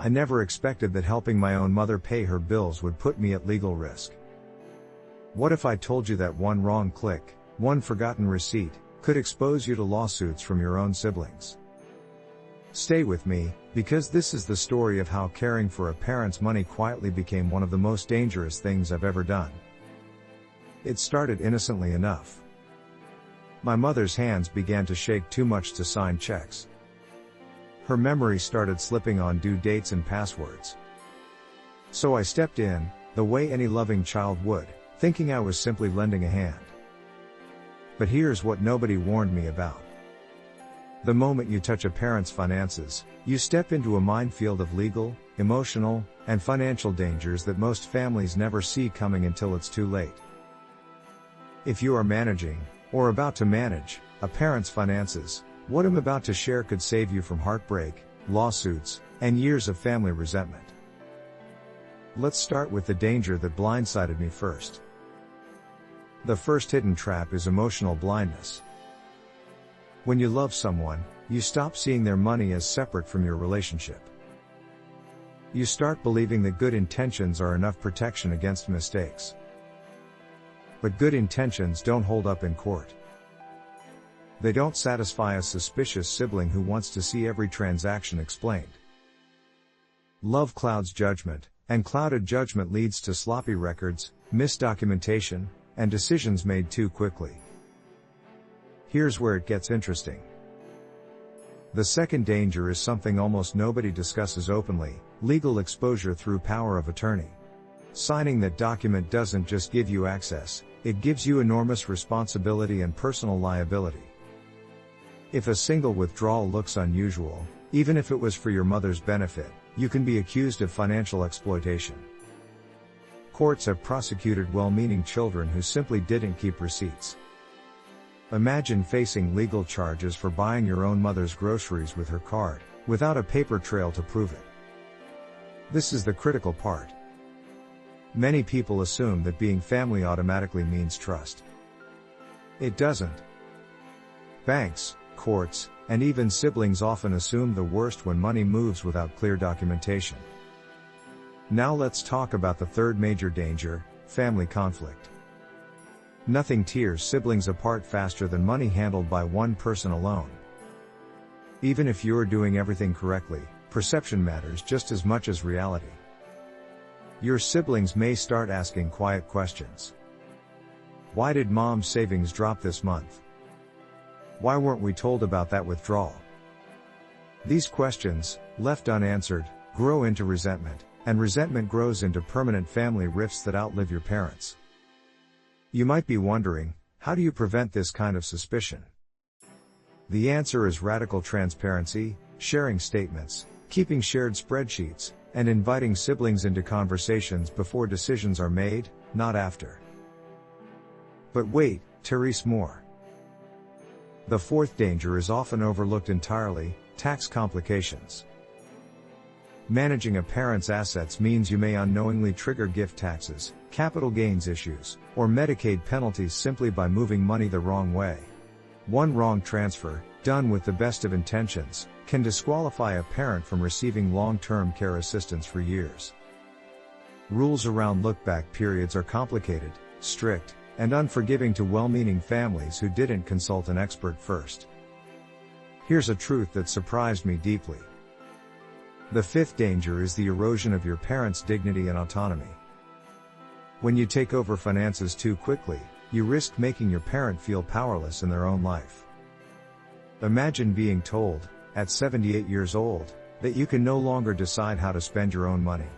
I never expected that helping my own mother pay her bills would put me at legal risk. What if I told you that one wrong click, one forgotten receipt, could expose you to lawsuits from your own siblings? Stay with me, because this is the story of how caring for a parent's money quietly became one of the most dangerous things I've ever done. It started innocently enough. My mother's hands began to shake too much to sign checks. Her memory started slipping on due dates and passwords. So I stepped in, the way any loving child would, thinking I was simply lending a hand. But here's what nobody warned me about. The moment you touch a parent's finances, you step into a minefield of legal, emotional, and financial dangers that most families never see coming until it's too late. If you are managing, or about to manage, a parent's finances, what I'm about to share could save you from heartbreak, lawsuits, and years of family resentment. Let's start with the danger that blindsided me first. The first hidden trap is emotional blindness. When you love someone, you stop seeing their money as separate from your relationship. You start believing that good intentions are enough protection against mistakes. But good intentions don't hold up in court. They don't satisfy a suspicious sibling who wants to see every transaction explained. Love clouds judgment, and clouded judgment leads to sloppy records, misdocumentation, and decisions made too quickly. Here's where it gets interesting. The second danger is something almost nobody discusses openly: legal exposure through power of attorney. Signing that document doesn't just give you access, it gives you enormous responsibility and personal liability. If a single withdrawal looks unusual, even if it was for your mother's benefit, you can be accused of financial exploitation. Courts have prosecuted well-meaning children who simply didn't keep receipts. Imagine facing legal charges for buying your own mother's groceries with her card, without a paper trail to prove it. This is the critical part. Many people assume that being family automatically means trust. It doesn't. Banks, courts, and even siblings often assume the worst when money moves without clear documentation. Now let's talk about the third major danger: family conflict. Nothing tears siblings apart faster than money handled by one person alone. Even if you're doing everything correctly, perception matters just as much as reality. Your siblings may start asking quiet questions. Why did mom's savings drop this month? Why weren't we told about that withdrawal? These questions, left unanswered, grow into resentment, and resentment grows into permanent family rifts that outlive your parents. You might be wondering, how do you prevent this kind of suspicion? The answer is radical transparency, sharing statements, keeping shared spreadsheets, and inviting siblings into conversations before decisions are made, not after. But wait, there's more. The fourth danger is often overlooked entirely: tax complications. Managing a parent's assets means you may unknowingly trigger gift taxes, capital gains issues, or Medicaid penalties simply by moving money the wrong way. One wrong transfer, done with the best of intentions, can disqualify a parent from receiving long-term care assistance for years. Rules around look-back periods are complicated, strict, and unforgiving to well-meaning families who didn't consult an expert first. Here's a truth that surprised me deeply. The fifth danger is the erosion of your parents' dignity and autonomy. When you take over finances too quickly, you risk making your parent feel powerless in their own life. Imagine being told, at 78 years old, that you can no longer decide how to spend your own money.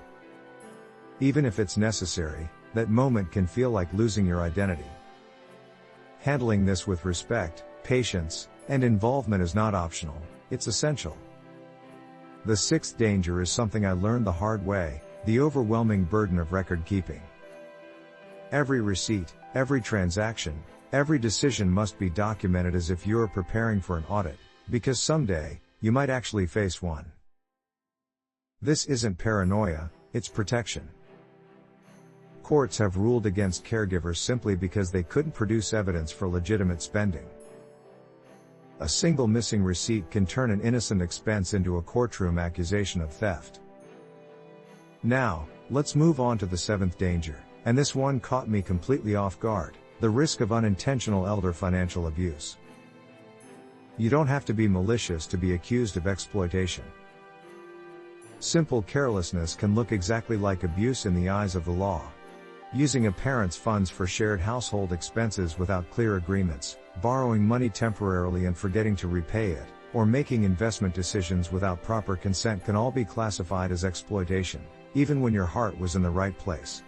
Even if it's necessary, that moment can feel like losing your identity. Handling this with respect, patience, and involvement is not optional, it's essential. The sixth danger is something I learned the hard way: the overwhelming burden of record keeping. Every receipt, every transaction, every decision must be documented as if you're preparing for an audit, because someday, you might actually face one. This isn't paranoia, it's protection. Courts have ruled against caregivers simply because they couldn't produce evidence for legitimate spending. A single missing receipt can turn an innocent expense into a courtroom accusation of theft. Now, let's move on to the seventh danger, and this one caught me completely off guard: the risk of unintentional elder financial abuse. You don't have to be malicious to be accused of exploitation. Simple carelessness can look exactly like abuse in the eyes of the law. Using a parent's funds for shared household expenses without clear agreements, borrowing money temporarily and forgetting to repay it, or making investment decisions without proper consent can all be classified as exploitation, even when your heart was in the right place.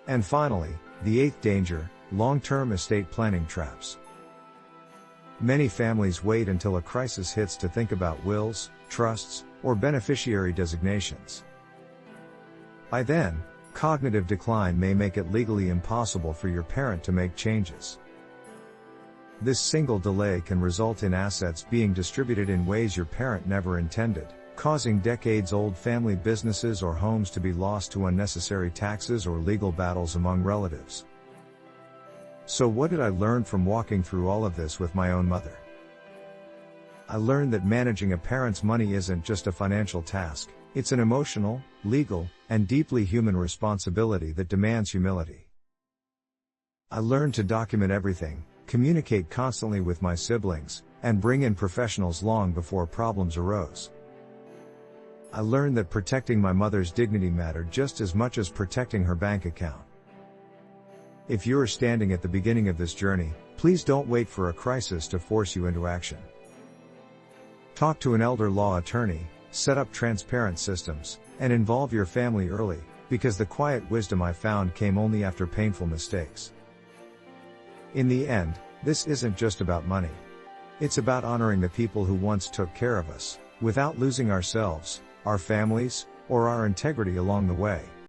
And finally, the eighth danger: long-term estate planning traps. Many families wait until a crisis hits to think about wills, trusts, or beneficiary designations. By then, cognitive decline may make it legally impossible for your parent to make changes. This single delay can result in assets being distributed in ways your parent never intended, causing decades-old family businesses or homes to be lost to unnecessary taxes or legal battles among relatives. So what did I learn from walking through all of this with my own mother? I learned that managing a parent's money isn't just a financial task, it's an emotional, legal, and deeply human responsibility that demands humility. I learned to document everything, communicate constantly with my siblings, and bring in professionals long before problems arose. I learned that protecting my mother's dignity mattered just as much as protecting her bank account. If you are standing at the beginning of this journey, please don't wait for a crisis to force you into action. Talk to an elder law attorney, set up transparent systems, and involve your family early, because the quiet wisdom I found came only after painful mistakes. In the end, this isn't just about money. It's about honoring the people who once took care of us, without losing ourselves, our families, or our integrity along the way.